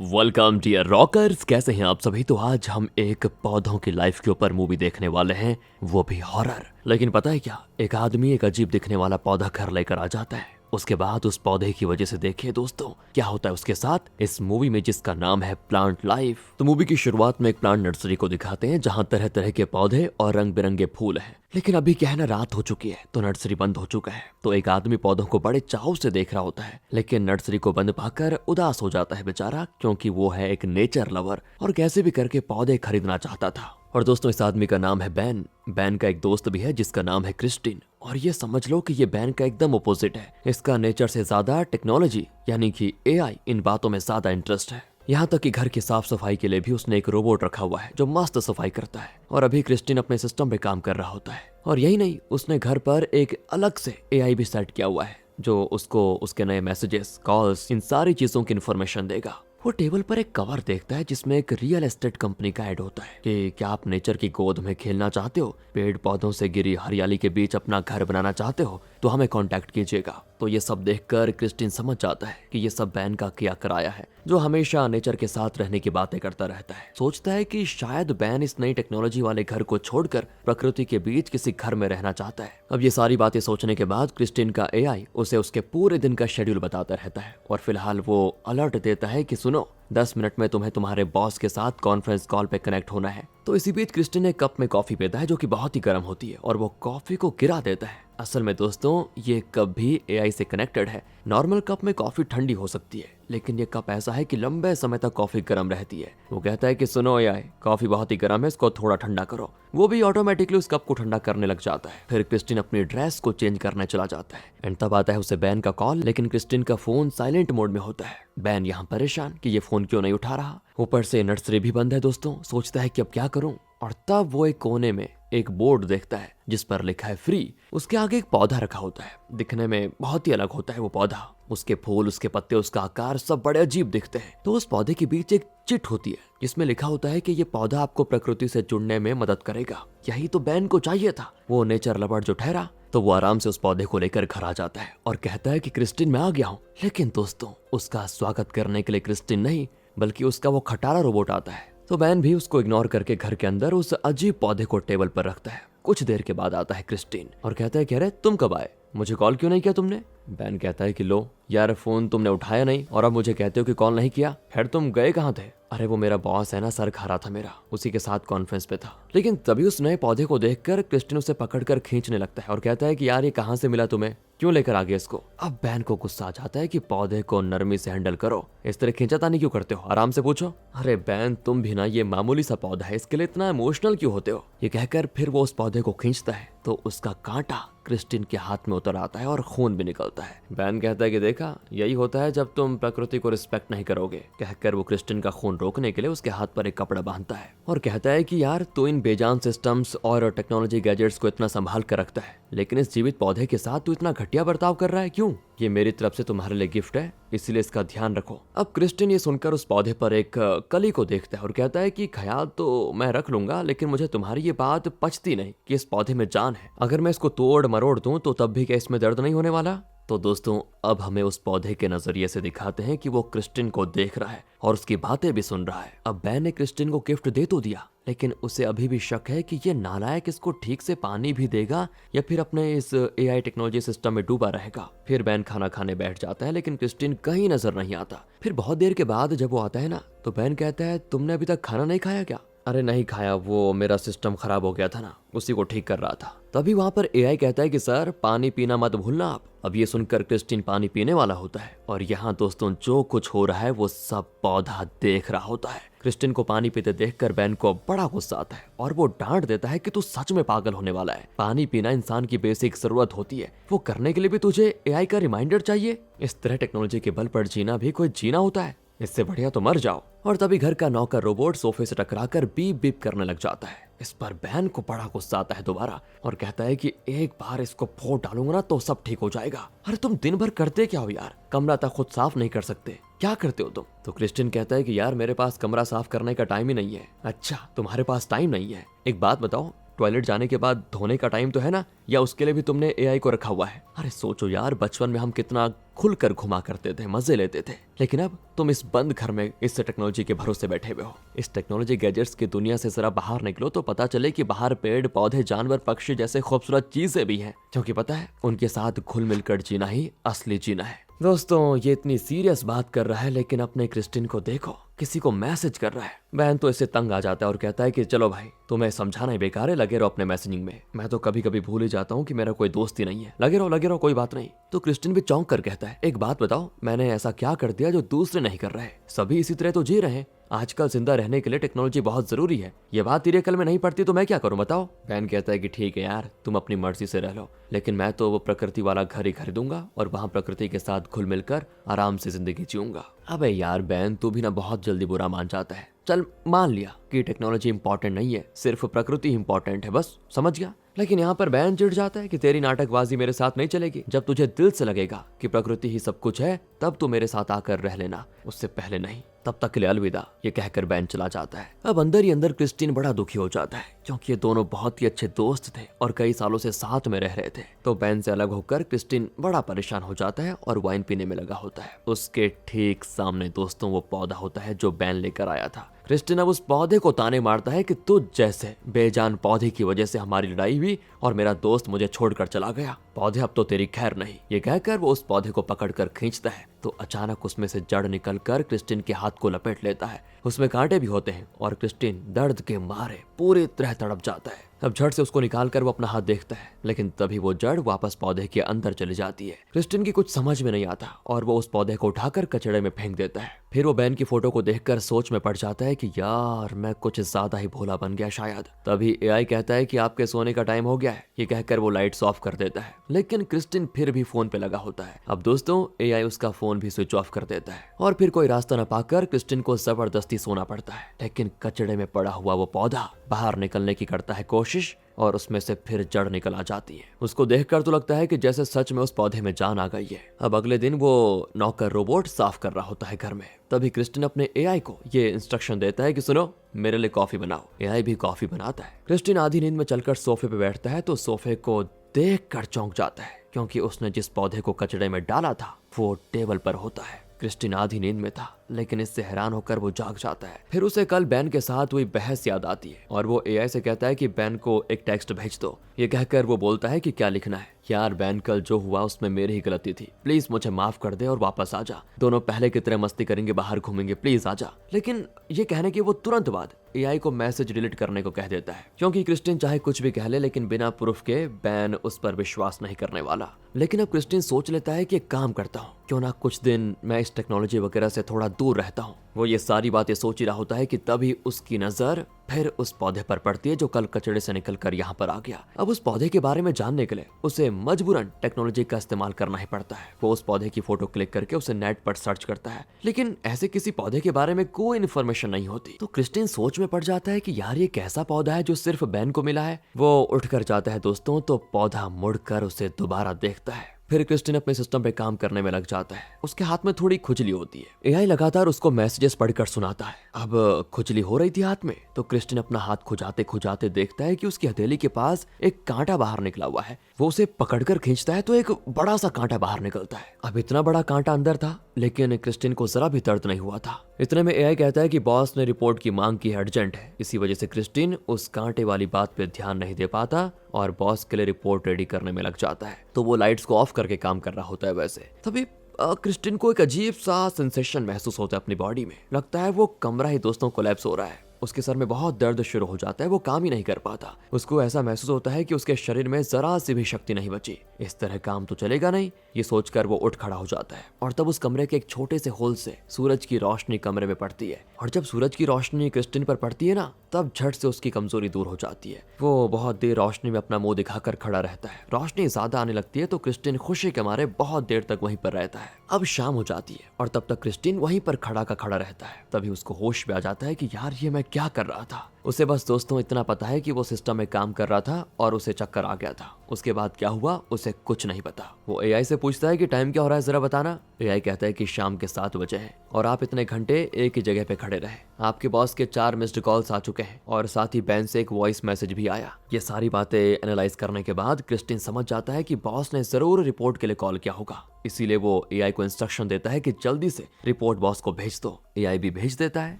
Welcome dear rockers, कैसे हैं आप सभी। तो आज हम एक पौधों की लाइफ के ऊपर मूवी देखने वाले हैं, वो भी हॉरर। लेकिन पता है क्या, एक आदमी एक अजीब दिखने वाला पौधा घर लेकर आ जाता है। उसके बाद उस पौधे की वजह से देखिए दोस्तों क्या होता है उसके साथ इस मूवी में, जिसका नाम है प्लांट लाइफ। तो मूवी की शुरुआत में एक प्लांट नर्सरी को दिखाते हैं जहां तरह तरह के पौधे और रंग बिरंगे फूल हैं। लेकिन अभी क्या है ना, रात हो चुकी है तो नर्सरी बंद हो चुका है। तो एक आदमी पौधों को बड़े चाव से देख रहा होता है, लेकिन नर्सरी को बंद पाकर उदास हो जाता है बेचारा, क्योंकि वो है एक नेचर लवर और कैसे भी करके पौधे खरीदना चाहता था। और दोस्तों इस आदमी का नाम है बैन। बैन का एक दोस्त भी है जिसका नाम है क्रिस्टिन। और ये समझ लो कि ये बैन का एकदम अपोजिट है। इसका नेचर से ज्यादा टेक्नोलॉजी यानी कि एआई इन बातों में ज्यादा इंटरेस्ट है। यहाँ तक कि घर की साफ सफाई के लिए भी उसने एक रोबोट रखा हुआ है जो मस्त सफाई करता है। और अभी क्रिस्टिन अपने सिस्टम पे काम कर रहा होता है। और यही नहीं, उसने घर पर एक अलग से एआई भी सेट किया हुआ है जो उसको उसके नए मैसेजेस, कॉल्स, इन सारी चीजों की इन्फॉर्मेशन देगा। वो टेबल पर एक कवर देखता है जिसमें एक रियल एस्टेट कंपनी का ऐड होता है कि क्या आप नेचर की गोद में खेलना चाहते हो, पेड़ पौधों से गिरी हरियाली के बीच अपना घर बनाना चाहते हो, तो हमें कांटेक्ट कीजिएगा। तो ये सब देखकर क्रिस्टिन समझ जाता है कि ये सब बैन का किया कराया है, जो हमेशा नेचर के साथ रहने की बातें करता रहता है। सोचता है कि शायद बैन इस नई टेक्नोलॉजी वाले घर को छोड़कर प्रकृति के बीच किसी घर में रहना चाहता है। अब ये सारी बातें सोचने के बाद क्रिस्टिन का एआई उसे उसके पूरे दिन का शेड्यूल बताता रहता है। और फिलहाल वो अलर्ट देता है कि सुनो, 10 मिनट में तुम्हें तुम्हारे बॉस के साथ कॉन्फ्रेंस कॉल पे कनेक्ट होना है। तो इसी बीच क्रिस्टिन एक कप में कॉफी पीता है जो कि बहुत ही गर्म होती है और वो कॉफी को गिरा देता है। असल में दोस्तों ये कप भी एआई से कनेक्टेड है। नॉर्मल कप में कॉफी ठंडी हो सकती है, लेकिन ये कप ऐसा है कि लंबे समय तक कॉफी गर्म रहती है। वो कहता है कि सुनो एआई, कॉफी बहुत ही गर्म है, इसको थोड़ा ठंडा करो। वो भी ऑटोमेटिकली उस कप को ठंडा करने लग जाता है। फिर क्रिस्टिन अपनी ड्रेस को चेंज करने चला जाता है एंड तब आता है उसे बैन का कॉल। लेकिन क्रिस्टिन का फोन साइलेंट मोड में होता है। बैन यहाँ परेशान कि ये फोन क्यों नहीं उठा रहा। ऊपर से नर्सरी भी बंद है दोस्तों। सोचता है कि अब क्या करूं। और तब वो एक कोने में एक बोर्ड देखता है जिस पर लिखा है फ्री। उसके आगे एक पौधा रखा होता है, दिखने में बहुत ही अलग होता है वो पौधा। उसके फूल, उसके पत्ते, उसका आकार सब बड़े अजीब दिखते हैं। तो उस पौधे के बीच एक चिट होती है जिसमें लिखा होता है कि ये पौधा आपको प्रकृति से जुड़ने में मदद करेगा। यही तो बैन को चाहिए था। वो नेचर लवर जो ठहरा, तो वो आराम से उस पौधे को लेकर घर आ जाता है और कहता है कि क्रिस्टिन मैं आ गया हूँ। लेकिन दोस्तों उसका स्वागत करने के लिए क्रिस्टिन नहीं बल्कि उसका वो खटारा रोबोट आता है। तो बैन भी उसको इग्नोर करके घर के अंदर उस अजीब पौधे को टेबल पर रखता है। कुछ देर के बाद आता है क्रिस्टिन और कहता है कि अरे तुम कब आए, मुझे कॉल क्यों नहीं किया तुमने। बैन कहता है कि लो यार, फोन तुमने उठाया नहीं और अब मुझे कहते हो कि कॉल नहीं किया। खैर तुम गए कहाँ थे। अरे वो मेरा बॉस है ना, सर खा रहा था मेरा, उसी के साथ कॉन्फ्रेंस पे था। लेकिन तभी उस नए पौधे को देखकर क्रिस्टिन उसे पकड़कर खींचने लगता है और कहता है कि यार ये कहाँ से मिला तुम्हें, क्यों लेकर आ गया इसको। अब बैन को गुस्सा आ जाता है कि पौधे को नरमी से हैंडल करो, इस तरह खींचातानी क्यों करते हो, आराम से पूछो। अरे बैन तुम भी ना, ये मामूली सा पौधा है, इसके लिए इतना इमोशनल क्यों होते हो। ये कहकर फिर वो उस पौधे को खींचता है तो उसका कांटा क्रिस्टिन के हाथ में उतर आता है और खून भी निकलता है। बैन कहता है कि देखा, यही होता है जब तुम प्रकृति को रिस्पेक्ट नहीं करोगे। कहकर वो क्रिस्टिन का खून रोकने के लिए उसके हाथ पर एक कपड़ा बांधता है और कहता है कि यार तू इन बेजान सिस्टम्स और टेक्नोलॉजी गैजेट्स को इतना संभाल कर रखता है, लेकिन इस जीवित पौधे के साथ तू इतना घटिया बर्ताव कर रहा है क्यों। ये मेरी तरफ से तुम्हारे लिए गिफ्ट है, इसलिए इसका ध्यान रखो। अब क्रिस्टिन ये सुनकर उस पौधे पर एक कली को देखता है और कहता है कि ख्याल तो मैं रख लूंगा, लेकिन मुझे तुम्हारी ये बात पचती नहीं कि इस पौधे में जान है। अगर मैं इसको तोड़ मरोड़ दूं तो तब भी क्या इसमें दर्द नहीं होने वाला। तो दोस्तों अब हमें उस पौधे के नजरिए से दिखाते हैं कि वो क्रिस्टिन को देख रहा है और उसकी बातें भी सुन रहा है। अब बैन ने क्रिस्टिन को गिफ्ट दे तो दिया, लेकिन उसे अभी भी शक है कि ये नालायक इसको ठीक से पानी भी देगा या फिर अपने इस एआई टेक्नोलॉजी सिस्टम में डूबा रहेगा। फिर बैन खाना खाने बैठ जाता है, लेकिन क्रिस्टिन कहीं नजर नहीं आता। फिर बहुत देर के बाद जब वो आता है ना, तो बैन कहता है तुमने अभी तक खाना नहीं खाया क्या। अरे नहीं खाया, वो मेरा सिस्टम खराब हो गया था ना, उसी को ठीक कर रहा था। तभी वहां पर एआई कहता है कि सर पानी पीना मत भूलना आप। अब ये सुनकर क्रिस्टिन पानी पीने वाला होता है और यहाँ दोस्तों जो कुछ हो रहा है वो सब पौधा देख रहा होता है। क्रिस्टिन को पानी पीते देखकर बैन को बड़ा गुस्सा आता है और वो डांट देता है कि तू सच में पागल होने वाला है। पानी पीना इंसान की बेसिक जरूरत होती है, वो करने के लिए भी तुझे एआई का रिमाइंडर चाहिए। इस तरह टेक्नोलॉजी के बल पर जीना भी कोई जीना होता है, इससे बढ़िया तो मर जाओ। और तभी घर का नौकर रोबोट सोफे से टकराकर बीप बीप करने लग जाता है। इस पर बैन को बड़ा गुस्सा आता है दोबारा और कहता है कि एक बार इसको फोड़ डालूंगा ना तो सब ठीक हो जाएगा। अरे तुम दिन भर करते क्या हो यार, कमरा तक खुद साफ नहीं कर सकते, क्या करते हो तुम। तो क्रिस्टिन कहता है कि यार मेरे पास कमरा साफ करने का टाइम ही नहीं है। अच्छा तुम्हारे पास टाइम नहीं है, एक बात बताओ टॉयलेट जाने के बाद धोने का टाइम तो है ना, या उसके लिए भी तुमने एआई को रखा हुआ है? अरे सोचो यार, बचपन में हम कितना खुलकर घुमा करते थे, मजे लेते थे, लेकिन अब तुम इस बंद घर में इस टेक्नोलॉजी के भरोसे बैठे हुए हो। इस टेक्नोलॉजी गैजेट्स की दुनिया से जरा बाहर निकलो तो पता चले कि बाहर पेड़ पौधे जानवर पक्षी जैसे खूबसूरत चीजें भी हैं, क्योंकि पता है उनके साथ घुल मिलकर जीना ही असली जीना है। दोस्तों, ये इतनी सीरियस बात कर रहा है, लेकिन अपने क्रिस्टिन को देखो, किसी को मैसेज कर रहा है। बहन तो इससे तंग आ जाता है और कहता है कि चलो भाई, तुम्हें समझाना ही बेकार है, लगे रहो अपने मैसेजिंग में। मैं तो कभी कभी भूल ही जाता हूँ कि मेरा कोई दोस्त ही नहीं है, लगे रहो कोई बात नहीं। तो क्रिस्टिन भी चौंक कर कहता है, एक बात बताओ, मैंने ऐसा क्या कर दिया जो दूसरे नहीं कर रहे? सभी इसी तरह तो जी रहे हैं। आजकल जिंदा रहने के लिए टेक्नोलॉजी बहुत जरूरी है। ये बात तेरे कल में नहीं पड़ती तो मैं क्या करूं बताओ? बहन कहता है कि ठीक है यार, तुम अपनी मर्जी से रह लो, लेकिन मैं तो वो प्रकृति वाला घर ही खरीदूंगा और वहां प्रकृति के साथ घुल मिलकर आराम से जिंदगी जीऊंगा। अबे यार बहन, तू भी ना बहुत जल्दी बुरा मान जाता है। चल मान लिया कि टेक्नोलॉजी इंपॉर्टेंट नहीं है, सिर्फ प्रकृति इंपॉर्टेंट है, बस समझ गया। लेकिन यहाँ पर बहन चिढ़ जाता है कि तेरी नाटकबाजी मेरे साथ नहीं चलेगी। जब तुझे दिल से लगेगा कि प्रकृति ही सब कुछ है, तब तू मेरे साथ आकर रह लेना, उससे पहले नहीं। तब तक के लिए अलविदा, ये कहकर बैन चला जाता है। अब अंदर ही अंदर क्रिस्टीन बड़ा दुखी हो जाता है, क्योंकि ये दोनों बहुत ही अच्छे दोस्त थे और कई सालों से साथ में रह रहे थे। तो बैन से अलग होकर क्रिस्टीन बड़ा परेशान हो जाता है और वाइन पीने में लगा होता है। उसके ठीक सामने दोस्तों वो पौधा होता है जो बैन लेकर आया था। क्रिस्टीन अब उस पौधे को ताने मारता है कि तुझ जैसे बेजान पौधे की वजह से हमारी लड़ाई हुई और मेरा दोस्त मुझे छोड़कर चला गया। पौधे अब तो तेरी खैर नहीं। ये कहकर वो उस पौधे को पकड़कर खींचता है तो अचानक उसमें से जड़ निकलकर क्रिस्टीन के हाथ को लपेट लेता है। उसमें कांटे भी होते हैं और क्रिस्टीन दर्द के मारे पूरी तरह तड़प जाता है। अब झट से उसको निकालकर वो अपना हाथ देखता है, लेकिन तभी वो जड़ वापस पौधे के अंदर चली जाती है। क्रिस्टीन की कुछ समझ में नहीं आता और वो उस पौधे को उठाकर कचड़े में फेंक देता है। फिर वो बैन की फोटो को देखकर सोच में पड़ जाता है कि यार मैं कुछ ज्यादा ही भोला बन गया शायद। तभी एआई कहता है कि आपके सोने का टाइम हो गया है। ये कहकर वो लाइट्स ऑफ कर देता है, लेकिन क्रिस्टीन फिर भी फोन पे लगा होता है। अब दोस्तों एआई उसका फोन भी स्विच ऑफ कर देता है और फिर कोई रास्ता न पाकर क्रिस्टीन को जबरदस्ती सोना पड़ता है। लेकिन कचड़े में पड़ा हुआ वो पौधा बाहर निकलने की करता है कोशिश और उसमें से फिर जड़ निकल आ जाती है। उसको देखकर तो लगता है कि जैसे सच में उस पौधे में जान आ गई है। अब अगले दिन वो नौकर रोबोट साफ कर रहा होता है घर में। तभी क्रिस्टीन अपने एआई को ये इंस्ट्रक्शन देता है कि सुनो, मेरे लिए कॉफी बनाओ। एआई भी कॉफी बनाता है। क्रिस्टीन आधी नींद में चलकर सोफे पे बैठता है तो सोफे को देखकर चौंक जाता है, क्योंकि उसने जिस पौधे को कचड़े में डाला था वो टेबल पर होता है। क्रिस्टीन आधी नींद में था, लेकिन इससे हैरान होकर वो जाग जाता है। फिर उसे कल बैन के साथ हुई बहस याद आती है और वो एआई से कहता है कि बैन को एक टेक्स्ट भेज दो। ये कहकर वो बोलता है कि क्या लिखना है। यार बैन, कल जो हुआ उसमें मेरी ही गलती थी, प्लीज मुझे माफ कर दे और वापस आ जा। दोनों पहले की तरह मस्ती करेंगे, बाहर घूमेंगे, प्लीज आ जा। लेकिन ये कहने के वो तुरंत बाद एआई को मैसेज डिलीट करने को कह देता है, क्योंकि क्रिस्टीन चाहे कुछ भी कह ले, लेकिन बिना प्रूफ के बैन उस पर विश्वास नहीं करने वाला। लेकिन अब क्रिस्टीन सोच लेता है कि एक काम करता हूँ, क्यों ना कुछ दिन मैं इस टेक्नोलॉजी वगैरह से थोड़ा दूर रहता हूँ। वो ये सारी बातें सोच ही रहा होता है कि तभी उसकी नजर फिर उस पौधे पर पड़ती है जो कल कचड़े से निकलकर यहाँ पर आ गया। अब उस पौधे के बारे में जानने के लिए उसे मजबूरन टेक्नोलॉजी का इस्तेमाल करना ही पड़ता है। वो उस पौधे की फोटो क्लिक करके उसे नेट पर सर्च करता है, लेकिन ऐसे किसी पौधे के बारे में कोई इन्फॉर्मेशन नहीं होती। तो क्रिस्टीन सोच में पड़ जाता है कि यार ये कैसा पौधा है जो सिर्फ बैन को मिला है। वो उठकर जाता है दोस्तों, तो पौधा मुड़कर उसे दोबारा देखता है। फिर क्रिस्टीन अपने सिस्टम पे काम करने में लग जाता है। उसके हाथ में थोड़ी खुजली होती है। एआई लगातार उसको मैसेजेस पढ़कर सुनाता है। अब खुजली हो रही थी हाथ में, तो क्रिस्टीन अपना हाथ खुजाते खुजाते देखता है कि उसकी हथेली के पास एक कांटा बाहर निकला हुआ है। वो उसे पकड़कर खींचता है तो एक बड़ा सा कांटा बाहर निकलता है। अब इतना बड़ा कांटा अंदर था, लेकिन क्रिस्टीन को जरा भी दर्द नहीं हुआ था। इतने में एआई कहता है कि बॉस ने रिपोर्ट की मांग की है, अर्जेंट है। इसी वजह से क्रिस्टीन उस कांटे वाली बात पे ध्यान नहीं दे पाता और बॉस के लिए रिपोर्ट रेडी करने में लग जाता है। तो वो लाइट्स को ऑफ करके काम कर रहा होता है। वैसे तभी क्रिस्टीन को एक अजीब सा सेंसेशन महसूस होता है अपनी बॉडी में। लगता है वो कमरा ही दोस्तों कोलैप्स हो रहा है। उसके सर में बहुत दर्द शुरू हो जाता है। वो काम ही नहीं कर पाता। उसको ऐसा महसूस होता है कि उसके शरीर में जरा सी भी शक्ति नहीं बची। इस तरह काम तो चलेगा नहीं, ये सोचकर वो उठ खड़ा हो जाता है। और तब उस कमरे के एक छोटे से होल से सूरज की रोशनी कमरे में पड़ती है। और जब सूरज की रोशनी क्रिस्टीन पर पड़ती है ना, तब झट से उसकी कमजोरी दूर हो जाती है। वो बहुत देर रोशनी में अपना मुंह दिखाकर खड़ा रहता है। रोशनी ज्यादा आने लगती है तो क्रिस्टीन खुशी के मारे बहुत देर तक वहीं पर रहता है। अब शाम हो जाती है और तब तक क्रिस्टीन वहीं पर खड़ा का खड़ा रहता है। तभी उसको होश में आ जाता है कि यार ये मैं क्या कर रहा था। उसे बस दोस्तों इतना पता है कि वो सिस्टम में काम कर रहा था और उसे चक्कर आ गया था। उसके बाद क्या हुआ उसे कुछ नहीं पता। वो एआई से पूछता है कि टाइम क्या हो रहा है, जरा बताना। एआई कहता है कि शाम के 7 बजे हैं और आप इतने घंटे एक ही जगह पे खड़े रहे। आपके बॉस के 4 मिस्ड कॉल्स आ चुके हैं और साथ ही बैन से एक वॉइस मैसेज भी आया। ये सारी बातें एनालाइज करने के बाद क्रिस्टिन समझ जाता है कि बॉस ने जरूर रिपोर्ट के लिए कॉल किया होगा, इसीलिए वो एआई को इंस्ट्रक्शन देता है कि जल्दी से रिपोर्ट बॉस को भेज दो। एआई भी भेज देता है।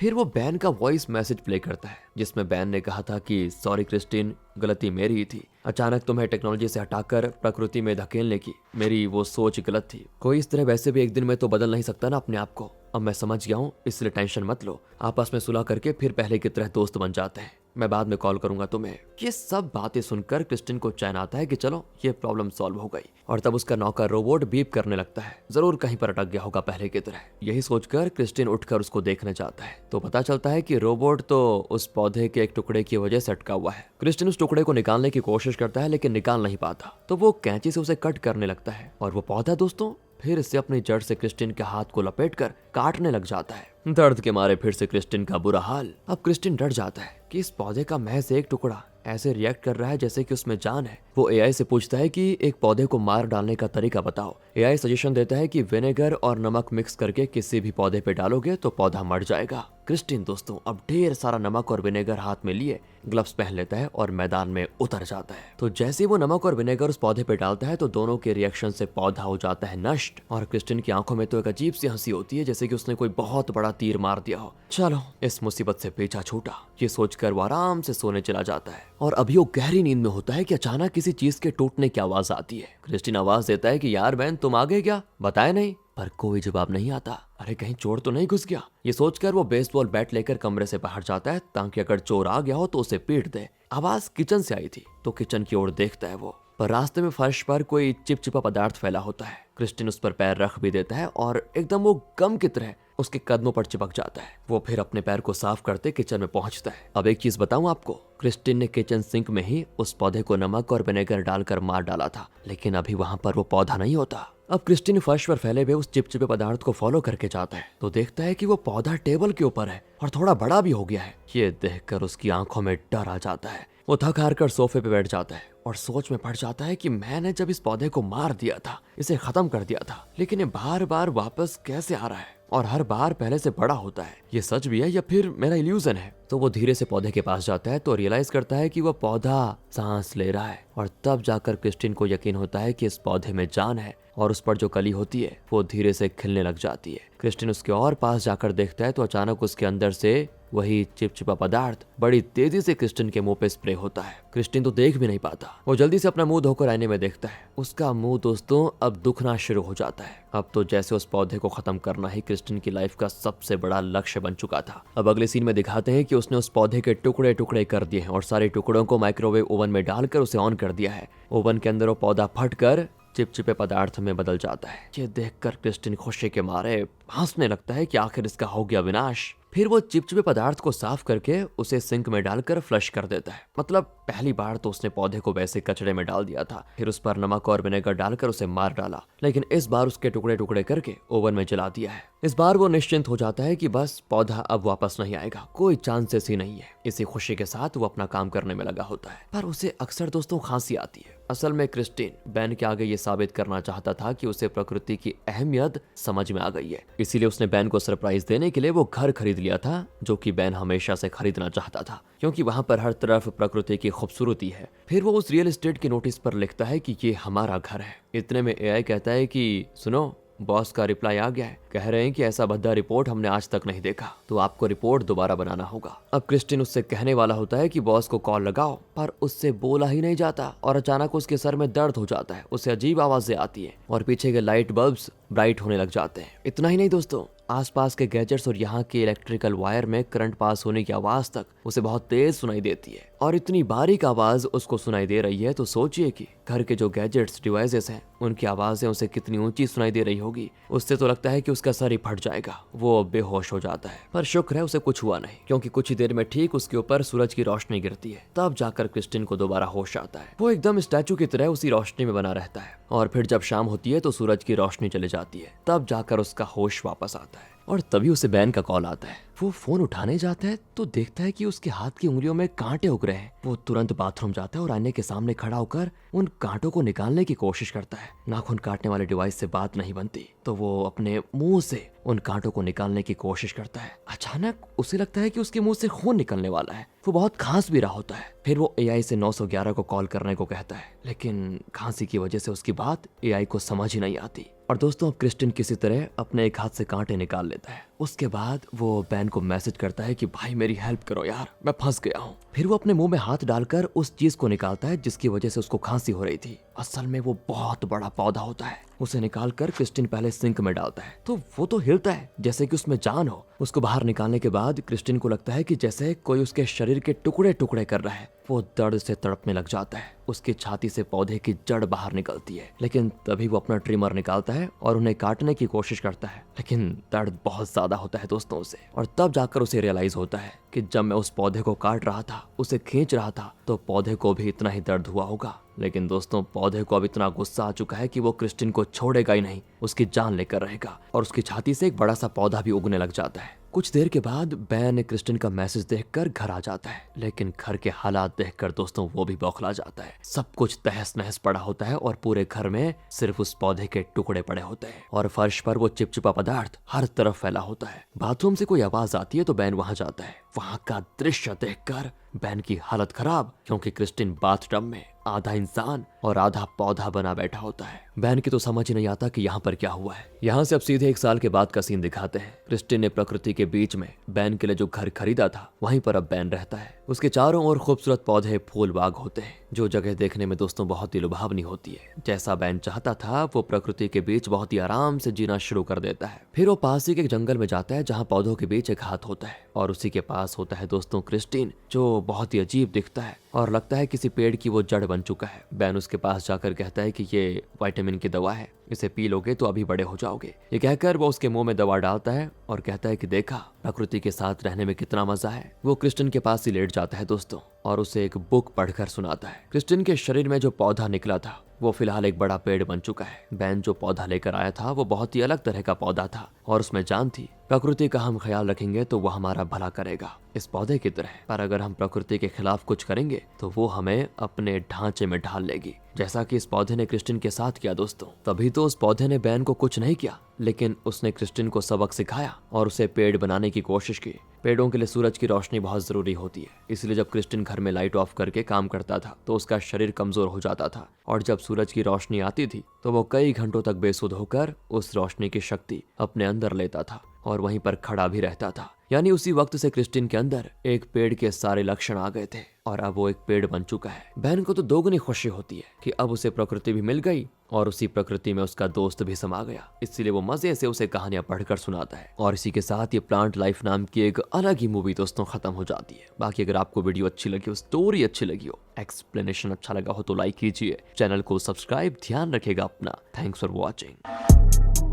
फिर वो बैन का वॉइस मैसेज प्ले करता है जिसमें बैन ने कहा था कि सॉरी क्रिस्टिन, गलती मेरी ही थी। अचानक तुम्हें टेक्नोलॉजी से हटाकर प्रकृति में धकेलने की मेरी वो सोच गलत थी। कोई इस तरह वैसे भी एक दिन में तो बदल नहीं सकता ना अपने आप को। अब मैं समझ गया हूँ, इसलिए टेंशन मत लो। आपस में सुलह करके फिर पहले की तरह दोस्त बन जाते हैं। मैं बाद में कॉल करूंगा तुम्हें। ये सब बातें सुनकर क्रिस्टिन को चैन आता है कि चलो ये प्रॉब्लम सॉल्व हो गई। और तब उसका नौकर रोबोट बीप करने लगता है। जरूर कहीं पर अटक गया होगा पहले की तरह। यही सोचकर क्रिस्टिन उठकर उसको देखने जाता है तो पता चलता है कि रोबोट तो उस पौधे के एक टुकड़े की वजह से अटका हुआ है। क्रिस्टिन उस टुकड़े को निकालने की कोशिश करता है लेकिन निकाल नहीं पाता, तो वो कैंची से उसे कट करने लगता है और वो पौधा दोस्तों फिर से अपनी जड़ से क्रिस्टिन के हाथ को लपेटकर काटने लग जाता है। दर्द के मारे फिर से क्रिस्टिन का बुरा हाल। अब क्रिस्टिन डर जाता है कि इस पौधे का महज एक टुकड़ा ऐसे रिएक्ट कर रहा है जैसे कि उसमें जान है। वो एआई से पूछता है कि एक पौधे को मार डालने का तरीका बताओ। एआई सजेशन देता है कि विनेगर और नमक मिक्स करके किसी भी पौधे पे डालोगे तो पौधा मर जाएगा। क्रिस्टिन दोस्तों अब ढेर सारा नमक और विनेगर हाथ में लिए ग्लव्स पहन लेता है और मैदान में उतर जाता है। तो जैसे वो नमक और विनेगर उस पौधे पे डालता है तो दोनों के रिएक्शन से पौधा हो जाता है नष्ट। और क्रिस्टिन की आंखों में तो एक अजीब सी हंसी होती है जैसे कि उसने कोई बहुत बड़ा तीर मार दिया हो। चलो इस मुसीबत से पीछा छूटा, ये सोचकर वो आराम से सोने चला जाता है। और अभी वो गहरी नींद में होता है कि अचानक किसी चीज के टूटने की आवाज आती है। क्रिस्टिन आवाज देता है कि यार बहन तुम आ गए क्या, बताए नहीं। पर कोई जवाब नहीं आता। अरे कहीं चोर तो नहीं घुस गया। ये सोचकर वो बेसबॉल बैट लेकर कमरे से बाहर जाता है ताकि अगर चोर आ गया हो तो उसे पीट दे। आवाज किचन से आई थी तो किचन की ओर देखता है वो, पर रास्ते में फर्श पर कोई चिपचिपा पदार्थ फैला होता है। क्रिस्टिन उस पर पैर रख भी देता है और एकदम वो गम की तरह उसके कदमों पर चिपक जाता है। वो फिर अपने पैर को साफ करते किचन में पहुंचता है। अब एक चीज बताऊं आपको, क्रिस्टिन ने किचन सिंक में ही उस पौधे को नमक और विनेगर डालकर मार डाला था, लेकिन अभी वहां पर वो पौधा नहीं होता। अब क्रिस्टिन फर्श पर फैले हुए उस चिपचिपे पदार्थ को फॉलो करके जाता है तो देखता है कि वो पौधा टेबल के ऊपर है और थोड़ा बड़ा भी हो गया है। ये देखकर उसकी आंखों में डर आ जाता है। वो थक हार कर सोफे पे बैठ जाता है और सोच में पड़ जाता है कि मैंने जब इस पौधे को मार दिया था, इसे खत्म कर दिया था, लेकिन ये बार बार वापस कैसे आ रहा है और हर बार पहले से बड़ा होता है। ये सच भी है या फिर मेरा इल्यूजन है। तो वो धीरे से पौधे के पास जाता है तो रियलाइज करता है कि वो पौधा सांस ले रहा है और तब जाकर क्रिस्टिन को यकीन होता है कि इस पौधे में जान है और उस पर जो कली होती है वो धीरे से खिलने लग जाती है। क्रिस्टिन उसके और पास जाकर देखता है तो अचानक उसके अंदर से वही चिपचिपा पदार्थ बड़ी तेजी से क्रिस्टिन के मुंह पे स्प्रे होता है। क्रिस्टिन तो देख भी नहीं पाता। वो जल्दी से अपना मुंह धोकर आईने में देखता है। उसका मुंह दोस्तों अब दुखना शुरू हो जाता है। अब तो जैसे उस पौधे को खत्म करना ही क्रिस्टिन की लाइफ का सबसे बड़ा लक्ष्य बन चुका था। अब अगले सीन में दिखाते हैं कि उसने उस पौधे के टुकड़े टुकड़े कर दिए हैं और सारे टुकड़ों को माइक्रोवेव ओवन में डालकर उसे ऑन कर दिया है। ओवन के अंदर वो पौधा फटकर चिपचिपे पदार्थ में बदल जाता है। ये देखकर क्रिस्टिन खुशी के मारे हंसने लगता है कि आखिर इसका हो गया विनाश। फिर वो चिपचिपे पदार्थ को साफ करके उसे सिंक में डालकर फ्लश कर देता है। मतलब पहली बार तो उसने पौधे को वैसे कचड़े में डाल दिया था, फिर उस पर नमक और विनेगर डालकर उसे मार डाला, लेकिन इस बार उसके टुकड़े टुकड़े करके ओवन में जला दिया है। इस बार वो निश्चिंत हो जाता है कि बस पौधा अब वापस नहीं आएगा, कोई चांसेस ही नहीं है। इसी खुशी के साथ वो अपना काम करने में लगा होता है। पर उसे अक्सर दोस्तों खांसी आती है। असल में क्रिस्टिन बैन के आगे ये साबित करना चाहता था कि उसे प्रकृति की अहमियत समझ में आ गई है। इसीलिए उसने बैन को सरप्राइज देने के लिए वो घर खरीद लिया था, जो कि बैन हमेशा से खरीदना चाहता था, क्योंकि वहां पर हर तरफ प्रकृति की खूबसूरती है। फिर वो उस रियल एस्टेट की नोटिस पर लिखता है कि ये हमारा घर है। इतने में एआई कहता है कि सुनो, बॉस का रिप्लाई आ गया है। कह रहे हैं कि ऐसा भद्दा रिपोर्ट हमने आज तक नहीं देखा, तो आपको रिपोर्ट दोबारा बनाना होगा। अब क्रिस्टिन उससे कहने वाला होता है कि बॉस को कॉल लगाओ, पर उससे बोला ही नहीं जाता और अचानक उसके सर में दर्द हो जाता है। उसे अजीब आवाजें आती है और पीछे के लाइट बल्ब्स ब्राइट होने लग जाते हैं। इतना ही नहीं दोस्तों, आसपास के गैजेट्स और यहाँ के इलेक्ट्रिकल वायर में करंट पास होने की आवाज तक उसे बहुत तेज सुनाई देती है। और इतनी बारीक आवाज उसको सुनाई दे रही है तो सोचिए कि घर के जो गैजेट्स डिवाइसेस हैं उनकी आवाजें उसे कितनी ऊंची सुनाई दे रही होगी। उससे तो लगता है कि उसका सर ही फट जाएगा। वो बेहोश हो जाता है, पर शुक्र है उसे कुछ हुआ नहीं, क्योंकि कुछ ही देर में ठीक उसके ऊपर सूरज की रोशनी गिरती है। तब जाकर क्रिस्टिन को दोबारा होश आता है। वो एकदम स्टैचू की तरह उसी रोशनी में बना रहता है और फिर जब शाम होती है तो सूरज की रोशनी चली जाती है। तब जाकर उसका होश वापस आता है। और तभी उसे बैन का कॉल आता है। वो फोन उठाने जाता है तो देखता है कि उसके हाथ की उंगलियों में कांटे उग रहे हैं। वो तुरंत बाथरूम जाता है और आईने के सामने खड़ा होकर उन कांटों को निकालने की कोशिश करता है। नाखून काटने वाले डिवाइस से बात नहीं बनती तो वो अपने मुंह से उन कांटों को निकालने की कोशिश करता है। अचानक उसे लगता है कि उसके मुंह से खून निकलने वाला है। वो बहुत खांस भी रहा होता है। फिर वो एआई से 911 को कॉल करने को कहता है, लेकिन खांसी की वजह से उसकी बात एआई को समझ ही नहीं आती। और दोस्तों अब क्रिस्टिन किसी तरह अपने एक हाथ से कांटे निकाल लेता है। उसके बाद वो बैन को मैसेज करता है कि भाई मेरी हेल्प करो यार, मैं फंस गया हूँ। फिर वो अपने मुंह में हाथ डालकर उस चीज को निकालता है जिसकी वजह से उसको खांसी हो रही थी। असल में वो बहुत बड़ा पौधा होता है। उसे निकालकर क्रिस्टिन पहले सिंक में डालता है तो वो तो हिलता है जैसे कि उसमें जान हो। उसको बाहर निकालने के बाद क्रिस्टिन को लगता है कि जैसे कोई उसके शरीर के टुकड़े टुकड़े कर रहा है। वो दर्द से तड़पने लग जाता है। उसकी छाती से पौधे की जड़ बाहर निकलती है, लेकिन तभी वो अपना ट्रिमर निकालता है और उन्हें काटने की कोशिश करता है, लेकिन दर्द बहुत ज्यादा होता है दोस्तों उसे। और तब जाकर उसे रियलाइज होता है कि जब मैं उस पौधे को काट रहा था, उसे खींच रहा था, तो पौधे को भी इतना ही दर्द हुआ होगा। लेकिन दोस्तों पौधे को अब इतना गुस्सा आ चुका है कि वो क्रिस्टिन को छोड़ेगा ही नहीं, उसकी जान लेकर रहेगा। और उसकी छाती से एक बड़ा सा पौधा भी उगने लग जाता है। कुछ देर के बाद बैन क्रिस्टिन का मैसेज देखकर घर आ जाता है, लेकिन घर के हालात देखकर दोस्तों वो भी बौखला जाता है। सब कुछ तहस नहस पड़ा होता है और पूरे घर में सिर्फ उस पौधे के टुकड़े पड़े होते हैं और फर्श पर वो चिपचिपा पदार्थ हर तरफ फैला होता है। बाथरूम से कोई आवाज आती है तो बैन वहां जाता है। वहां का दृश्य देखकर बैन की हालत खराब, क्योंकि क्रिस्टिन बाथटब में आधा इंसान और आधा पौधा बना बैठा होता है। बैन की तो समझ ही नहीं आता कि यहाँ पर क्या हुआ है। यहाँ से अब सीधे 1 साल के बाद का सीन दिखाते हैं। क्रिस्टिन ने प्रकृति के बीच में बैन के लिए जो घर खरीदा था वहीं पर अब बैन रहता है। उसके चारों ओर खूबसूरत पौधे फूल बाग होते हैं, जो जगह देखने में दोस्तों बहुत ही लुभावनी होती है। जैसा बैन चाहता था वो प्रकृति के बीच बहुत ही आराम से जीना शुरू कर देता है। फिर वो पास ही के जंगल में जाता है जहाँ पौधों के बीच एक हाथ होता है और उसी के पास होता है दोस्तों क्रिस्टिन, जो बहुत ही अजीब दिखता है और लगता है किसी पेड़ की वो जड़ बन चुका है। बैन उसके पास जाकर कहता है कि ये विटामिन की दवा है, इसे पी लोगे तो अभी बड़े हो जाओगे। ये कहकर वो उसके मुंह में दवा डालता है और कहता है कि देखा प्रकृति के साथ रहने में कितना मजा है। वो क्रिस्टिन के पास ही लेट जाता है दोस्तों और उसे एक बुक पढ़कर सुनाता है। क्रिस्टिन के शरीर में जो पौधा निकला था वो फिलहाल एक बड़ा पेड़ बन चुका है। बैन जो पौधा लेकर आया था वो बहुत ही अलग तरह का पौधा था और उसमें जान थी। प्रकृति का हम ख्याल रखेंगे तो वो हमारा भला करेगा इस पौधे की तरह, पर अगर हम प्रकृति के खिलाफ कुछ करेंगे तो वो हमें अपने ढांचे में ढाल लेगी, जैसा कि इस पौधे ने क्रिस्टिन के साथ किया दोस्तों। तभी तो उस पौधे ने बैन को कुछ नहीं किया, लेकिन उसने क्रिस्टिन को सबक सिखाया और उसे पेड़ बनाने की कोशिश की। पेड़ों के लिए सूरज की रोशनी बहुत जरूरी होती है, इसलिए जब क्रिस्टिन घर में लाइट ऑफ करके काम करता था तो उसका शरीर कमजोर हो जाता था और जब सूरज की रोशनी आती थी तो वो कई घंटों तक बेसुध होकर उस रोशनी की शक्ति अपने अंदर लेता था और वहीं पर खड़ा भी रहता था। यानी उसी वक्त से क्रिस्टिन के अंदर एक पेड़ के सारे लक्षण आ गए थे और अब वो एक पेड़ बन चुका है। बहन को तो दोगुनी खुशी होती है कि अब उसे प्रकृति भी मिल गई और उसी प्रकृति में उसका दोस्त भी समा गया, इसीलिए वो मजे से उसे कहानियां पढ़कर सुनाता है। और इसी के साथ ये प्लांट लाइफ नाम की एक अलग ही मूवी दोस्तों खत्म हो जाती है। बाकी अगर आपको वीडियो अच्छी लगी हो, स्टोरी अच्छी लगी हो, एक्सप्लेनेशन अच्छा लगा हो तो लाइक कीजिए, चैनल को सब्सक्राइब ध्यान रखेगा अपना। Thanks for watching.